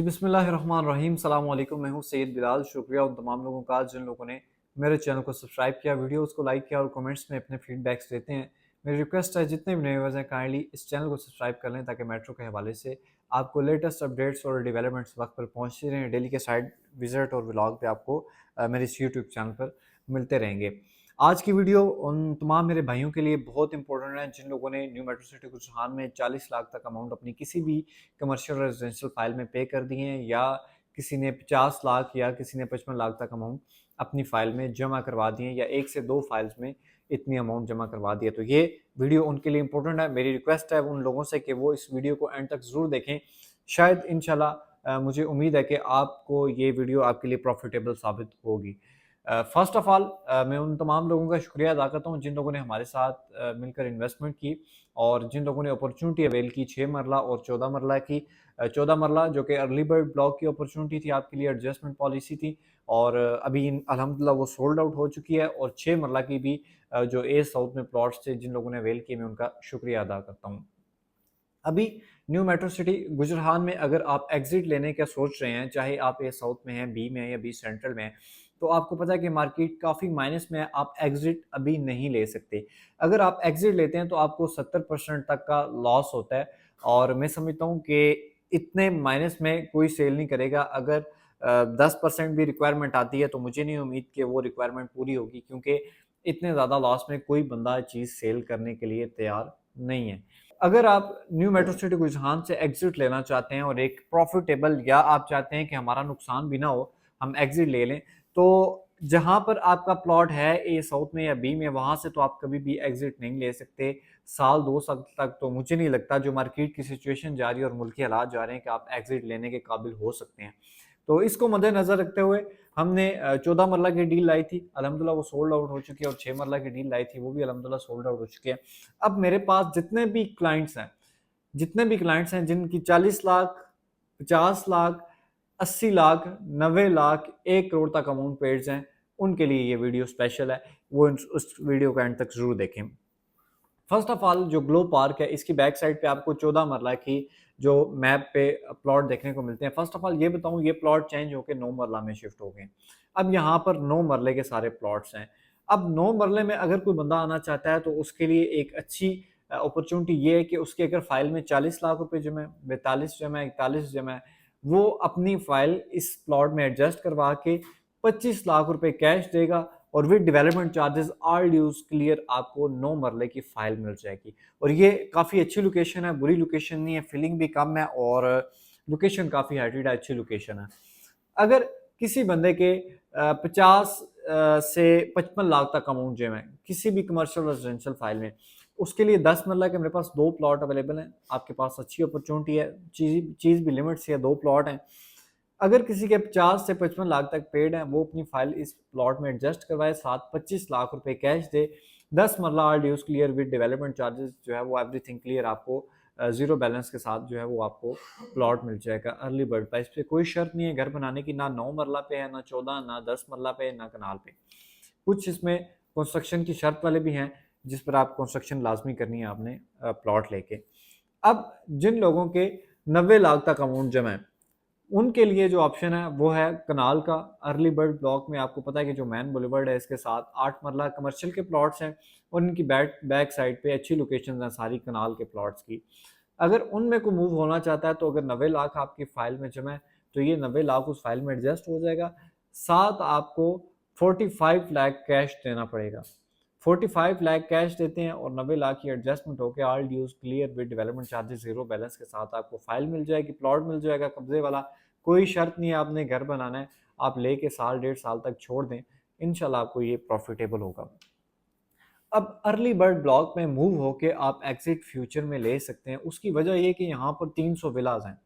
बिस्मिल्लाहिर्रहमानिर्रहीम सलाम अलैकुम। मैं हूं सैयद बिलाल। शुक्रिया उन तमाम लोगों का जिन लोगों ने मेरे चैनल को सब्सक्राइब किया, वीडियोस को लाइक किया और कमेंट्स में अपने फीडबैक्स देते हैं। मेरी रिक्वेस्ट है जितने भी नए व्यूअर्स हैं काइंडली इस चैनल को सब्सक्राइब कर लें ताकि मेट्रो के हवाले से आपको लेटेस्ट अपडेट्स और डेवलपमेंट्स वक्त पर पहुँचते रहें। डेली के साइड विजिट और व्लॉग पे आपको मेरे इस यूट्यूब चैनल पर मिलते रहेंगे। आज की वीडियो उन तमाम मेरे भाइयों के लिए बहुत इंपॉर्टेंट है जिन लोगों ने न्यू मेट्रो सिटी गुजरान में 40 लाख तक अमाउंट अपनी किसी भी कमर्शियल रेजिडेंशियल फाइल में पे कर दिए हैं, या किसी ने 50 लाख या किसी ने 55 लाख तक अमाउंट अपनी फाइल में जमा करवा दिए, या एक से दो फाइल्स में इतनी अमाउंट जमा करवा दिया। तो ये वीडियो उनके लिए इंपॉर्टेंट है। मेरी रिक्वेस्ट है उन लोगों से कि वो इस वीडियो को एंड तक ज़रूर देखें। शायद इंशाल्लाह मुझे उम्मीद है कि आपको ये वीडियो आपके लिए प्रॉफिटेबल साबित होगी। फ़र्स्ट ऑफ़ ऑल मैं उन तमाम लोगों का शुक्रिया अदा करता हूँ जिन लोगों ने हमारे साथ मिलकर इन्वेस्टमेंट की और जिन लोगों ने अपॉर्चुनिटी अवेल की 6 मरला और 14 मरला की। 14 मरला जो कि अर्ली बर्ड ब्लॉक की अपॉर्चुनिटी थी, आपके लिए एडजस्टमेंट पॉलिसी थी, और अभी अल्हम्दुलिल्लाह वो सोल्ड आउट हो चुकी है। और 6 मरला की भी जो ए साउथ में प्लॉट्स थे जिन लोगों ने अवेल किए, मैं उनका शुक्रिया अदा करता हूँ। अभी न्यू मेट्रो सिटी गुजरान में अगर आप एग्जिट लेने का सोच रहे हैं, चाहे आप ए साउथ में हैं, बी में हैं या बी सेंट्रल में हैं, तो आपको पता है कि मार्केट काफ़ी माइनस में है, आप एग्जिट अभी नहीं ले सकते। अगर आप एग्जिट लेते हैं तो आपको 70% तक का लॉस होता है, और मैं समझता हूँ कि इतने माइनस में कोई सेल नहीं करेगा। अगर 10% भी रिक्वायरमेंट आती है तो मुझे नहीं उम्मीद कि वो रिक्वायरमेंट पूरी होगी, क्योंकि इतने ज़्यादा लॉस में कोई बंदा चीज़ सेल करने के लिए तैयार नहीं है। अगर आप न्यू मेट्रो सिटी गुजरान से एग्जिट लेना चाहते हैं और एक प्रॉफिटेबल, या आप चाहते हैं कि हमारा नुकसान भी ना हो, हम एग्जिट ले लें, तो जहां पर आपका प्लॉट है ए साउथ में या बी में, वहां से तो आप कभी भी एग्जिट नहीं ले सकते साल 2 साल तक। तो मुझे नहीं लगता, जो मार्केट की सिचुएशन जा रही है और मुल्की हालात जा रहे हैं, कि आप एग्जिट लेने के काबिल हो सकते हैं। तो इसको मद्देनजर रखते हुए हमने 14 मरला की डील लाई थी, अल्हम्दुलिल्लाह वो सोल्ड आउट हो चुकी है, और 6 मरला की डील लाई थी, वो भी अल्हम्दुलिल्लाह सोल्ड आउट हो चुकी है। अब मेरे पास जितने भी क्लाइंट्स हैं जिनकी 40 लाख, 50 लाख, 80 लाख, 90 लाख, 1 करोड़ तक अमाउंट पेड्स हैं, उनके लिए ये वीडियो स्पेशल है। वो उस वीडियो का एंड तक जरूर देखें। फर्स्ट ऑफ ऑल, जो ग्लो पार्क है, इसकी बैक साइड पे आपको 14 मरला की जो मैप पे प्लॉट देखने को मिलते हैं। फर्स्ट ऑफ ऑल ये बताऊं, ये प्लॉट चेंज होकर 9 मरला में शिफ्ट हो गए। अब यहाँ पर 9 मरले के सारे प्लॉट्स हैं। अब 9 मरले में अगर कोई बंदा आना चाहता है तो उसके लिए एक अच्छी अपॉर्चुनिटी ये है कि उसके अगर फाइल में 40 लाख रुपए जमा है, 42 जमा है, 41 जमा है, वो अपनी फाइल इस प्लॉट में एडजस्ट करवा के 25 लाख रुपए कैश देगा, और with development charges all dues clear आपको 9 मरले की फाइल मिल जाएगी। और ये काफ़ी अच्छी लोकेशन है, बुरी लोकेशन नहीं है, फीलिंग भी कम है, और लोकेशन काफ़ी हाइटेड है, अच्छी लोकेशन है। अगर किसी बंदे के 50 से 55 लाख तक अमाउंट जो है किसी भी कमर्शियल रेजिडेंशियल फाइल में, उसके लिए 10 मरला के मेरे पास 2 प्लॉट अवेलेबल हैं। आपके पास अच्छी अपॉर्चुनिटी है, चीज़ भी लिमिट से है, 2 प्लॉट हैं। अगर किसी के 50 से 55 लाख तक पेड है, वो अपनी फाइल इस प्लॉट में एडजस्ट करवाए, साथ 25 लाख रुपए कैश दे, 10 मरला all dues clear with development charges जो है वो एवरीथिंग क्लियर आपको जीरो बैलेंस के साथ जो है वो आपको प्लॉट मिल जाएगा अर्ली बर्ड प्राइस पे। कोई शर्त नहीं है घर बनाने की, ना 9 मरला पे है, ना 14, ना 10 मरला पे, ना कनाल पे। कुछ इसमें कंस्ट्रक्शन की शर्त वाले भी हैं जिस पर आप कंस्ट्रक्शन लाजमी करनी है आपने प्लॉट लेके। अब जिन लोगों के 90 लाख तक अमाउंट जमा है, उनके लिए जो ऑप्शन है वो है कनाल का। अर्ली बर्ड ब्लॉक में आपको पता है कि जो मैन बुलेवर्ड है, इसके साथ 8 मरला कमर्शियल के प्लॉट्स हैं, और इनकी बैक साइड पे अच्छी लोकेशंस हैं सारी कनाल के प्लॉट्स की। अगर उनमें को मूव होना चाहता है तो अगर 90 लाख आपकी फाइल में जमा है तो ये 90 लाख उस फाइल में एडजस्ट हो जाएगा, साथ आपको 45 लाख कैश देना पड़ेगा। 45 लाख कैश देते हैं और 90 लाख की एडजस्टमेंट होकर all dues clear with development charges zero balance के साथ आपको फाइल मिल जाएगी, प्लॉट मिल जाएगा कब्जे वाला। कोई शर्त नहीं है आपने घर बनाना है, आप लेके साल 1.5 साल तक छोड़ दें, इंशाल्लाह आपको ये प्रॉफिटेबल होगा। अब अर्ली बर्ड ब्लॉक में मूव होके आप एग्जिट फ्यूचर में ले सकते हैं। उसकी वजह ये कि यहाँ पर 300 विलाज हैं।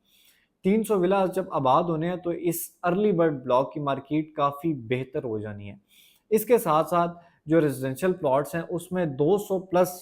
300 विलास जब आबाद होने हैं तो इस अर्ली बर्ड ब्लॉक की मार्केट काफ़ी बेहतर हो जानी है। इसके साथ साथ जो रेजिडेंशियल प्लॉट्स हैं उसमें 200 प्लस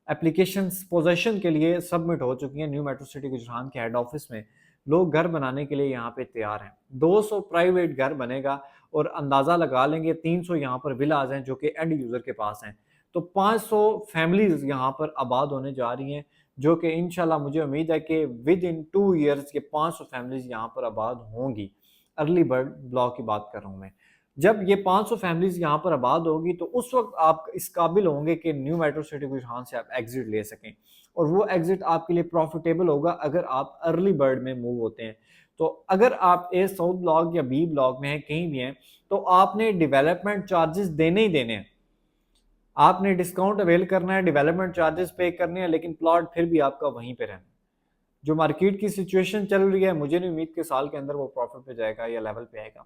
एप्लीकेशंस पोजेशन के लिए सबमिट हो चुकी हैं न्यू मेट्रो सिटी गुजरान के हेड ऑफिस में। लोग घर बनाने के लिए यहाँ पे तैयार हैं। 200 प्राइवेट घर बनेगा, और अंदाज़ा लगा लेंगे 300 यहाँ पर विलाज हैं जो कि एंड यूज़र के पास हैं। तो 500 फैमिलीज यहाँ पर आबाद होने जा रही हैं जो कि इंशाल्लाह मुझे उम्मीद है कि विद इन 2 ईयर्स ये 500 फैमिलीज यहाँ पर आबाद होंगी। अर्ली बर्ड ब्लॉक की बात कर रहा हूँ मैं। जब ये 500 फैमिलीज यहाँ पर आबाद होगी तो उस वक्त आप इस काबिल होंगे कि न्यू मेट्रो सिटी बुरहान से आप एग्जिट ले सकें, और वो एग्जिट आपके लिए प्रॉफिटेबल होगा अगर आप अर्ली बर्ड में मूव होते हैं। तो अगर आप ए साउथ ब्लॉक या बी ब्लॉक में हैं, कहीं भी हैं, तो आपने डेवलपमेंट चार्जेस देने ही देने हैं। आपने डिस्काउंट अवेल करना है, डेवलपमेंट चार्जेस पे करने हैं, लेकिन प्लॉट फिर भी आपका वहीं पे रहना है। जो मार्केट की सिचुएशन चल रही है, मुझे नहीं उम्मीद कि साल के अंदर वो प्रॉफिट पे जाएगा या लेवल पे आएगा।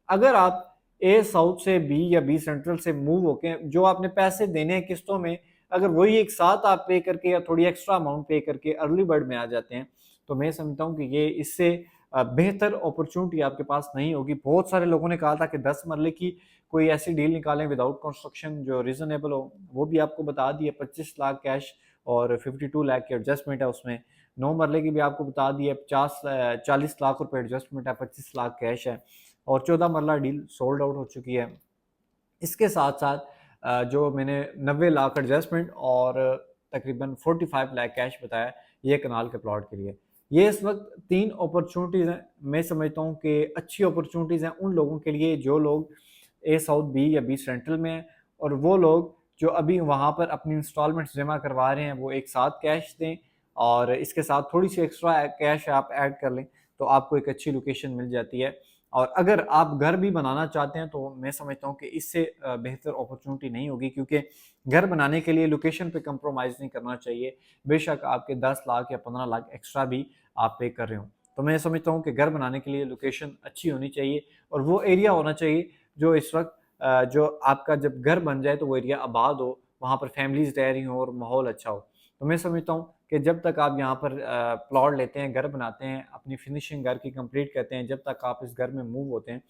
अगर आप ए साउथ से बी या बी सेंट्रल से मूव होके जो आपने पैसे देने हैं किस्तों में, अगर वही एक साथ आप पे करके या थोड़ी एक्स्ट्रा अमाउंट पे करके अर्ली बर्ड में आ जाते हैं, तो मैं समझता हूँ कि ये इससे बेहतर अपॉर्चुनिटी आपके पास नहीं होगी। बहुत सारे लोगों ने कहा था कि 10 मरले की कोई ऐसी डील निकालें विदाउट कंस्ट्रक्शन जो रीजनेबल हो, वो भी आपको बता दिया। 25 लाख कैश और 52 लाख की एडजस्टमेंट है उसमें। 9 मरले की भी आपको बता दिया, 40 लाख रुपए एडजस्टमेंट है, 25 लाख कैश है, और 14 मरला डील सोल्ड आउट हो चुकी है। इसके साथ साथ जो मैंने 90 लाख एडजस्टमेंट और तकरीबन 45 लाख कैश बताया, ये कनाल के प्लॉट के लिए। ये इस वक्त 3 अपॉर्चुनिटीज़ हैं। मैं समझता हूँ कि अच्छी अपॉर्चुनिटीज़ हैं उन लोगों के लिए जो लोग ए साउथ बी या बी सेंट्रल में हैं, और वो लोग जो अभी वहाँ पर अपनी इंस्टॉलमेंट्स जमा करवा रहे हैं वो एक साथ कैश दें, और इसके साथ थोड़ी सी एक्स्ट्रा कैश आप ऐड कर लें तो आपको एक अच्छी लोकेशन मिल जाती है। और अगर आप घर भी बनाना चाहते हैं तो मैं समझता हूँ कि इससे बेहतर अपॉर्चुनिटी नहीं होगी, क्योंकि घर बनाने के लिए लोकेशन पे कंप्रोमाइज़ नहीं करना चाहिए। बेशक आपके 10 लाख या 15 लाख एक्स्ट्रा भी आप पे कर रहे हो, तो मैं समझता हूँ कि घर बनाने के लिए लोकेशन अच्छी होनी चाहिए, और वो एरिया होना चाहिए जो इस वक्त जो आपका जब घर बन जाए तो वो एरिया आबाद हो, वहाँ पर फैमिलीज रह रही हों और माहौल अच्छा हो। तो मैं समझता हूँ कि जब तक आप यहाँ पर प्लॉट लेते हैं, घर बनाते हैं, अपनी फिनिशिंग घर की कंप्लीट करते हैं, जब तक आप इस घर में मूव होते हैं,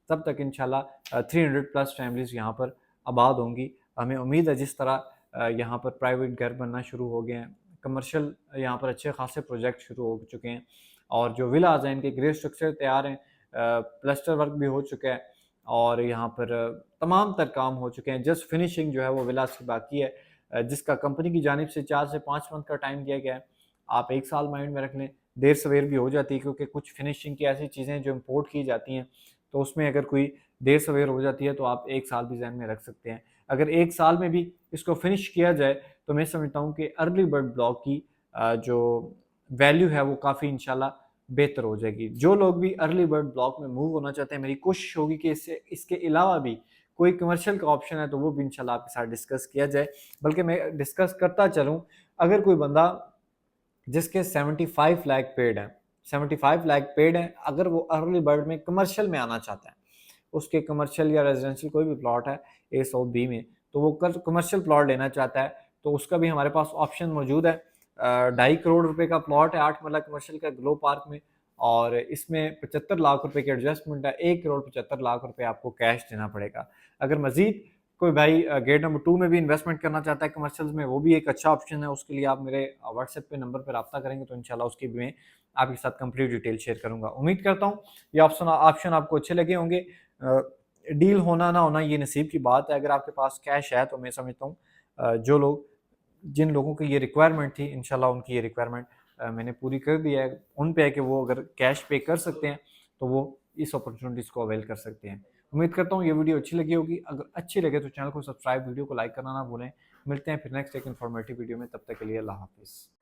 तब तक इंशाल्लाह 300 प्लस फैमिलीज यहाँ पर आबाद होंगी। हमें उम्मीद है जिस तरह यहाँ पर प्राइवेट घर बनना शुरू हो गए हैं, कमर्शियल यहाँ पर अच्छे खासे प्रोजेक्ट शुरू हो चुके हैं, और जो विलाज हैं इनके ग्रे स्ट्रक्चर तैयार हैं, प्लास्टर वर्क भी हो चुका है, और यहाँ पर तमाम तर काम हो चुके हैं। जस्ट फिनिशिंग जो है वो विलास की बाकी है, जिसका कंपनी की जानिब से 4 से 5 मंथ का टाइम दिया गया है। आप 1 साल माइंड में रख लें, देर सवेर भी हो जाती है, क्योंकि कुछ फिनिशिंग की ऐसी चीज़ें जो इम्पोर्ट की जाती हैं, तो उसमें अगर कोई देर सवेर हो जाती है तो आप 1 साल भी ज़हन में रख सकते हैं। अगर 1 साल में भी इसको फिनिश किया जाए तो मैं समझता हूँ कि अर्ली बर्ड ब्लॉक की जो वैल्यू है वो काफ़ी इंशाल्लाह बेहतर हो जाएगी। जो लोग भी अर्ली बर्ड ब्लॉक में मूव होना चाहते हैं, मेरी कोशिश होगी कि इससे इसके अलावा भी कोई कमर्शियल का ऑप्शन है तो वो भी इंशाल्लाह आपके साथ डिस्कस किया जाए। बल्कि मैं डिस्कस करता चलूँ, अगर कोई बंदा जिसके 75 लाख पेड हैं, 75 लाख पेड हैं, अगर वो अर्ली बर्ड में कमर्शियल में आना चाहता है, उसके कमर्शियल या रेजिडेंशियल कोई भी प्लॉट है ए साउथ बी में, तो वो कमर्शियल प्लॉट लेना चाहता है तो उसका भी हमारे पास ऑप्शन मौजूद है। 2.5 करोड़ रुपए का प्लॉट है 8 मरला कमर्शियल का ग्लो पार्क में, और इसमें 75 लाख रुपए की एडजस्टमेंट है। 1 करोड़ 75 लाख रुपए आपको कैश देना पड़ेगा। अगर मजीद कोई भाई गेट नंबर 2 में भी इन्वेस्टमेंट करना चाहता है कमर्शियल में, वो भी एक अच्छा ऑप्शन है। उसके लिए आप मेरे व्हाट्सएप पे नंबर पर रब्ता करेंगे तो इंशाल्लाह उसकी भी मैं आपके साथ कंप्लीट डिटेल शेयर करूंगा। उम्मीद करता हूँ ये ऑप्शन आपको अच्छे लगे होंगे। डील होना ना होना ये नसीब की बात है। अगर आपके पास कैश है तो मैं समझता हूँ जो लोग जिन लोगों की ये रिक्वायरमेंट थी, इंशाल्लाह उनकी ये रिक्वायरमेंट मैंने पूरी कर दी है। उन पे है कि वो अगर कैश पे कर सकते हैं तो वो इस अपॉर्चुनिटीज़ को अवेल कर सकते हैं। उम्मीद करता हूँ ये वीडियो अच्छी लगी होगी। अगर अच्छी लगे तो चैनल को सब्सक्राइब, वीडियो को लाइक करना ना भूलें। मिलते हैं फिर नेक्स्ट एक इन्फॉर्मेटिव वीडियो में, तब तक के लिए अल्लाह हाफिज़।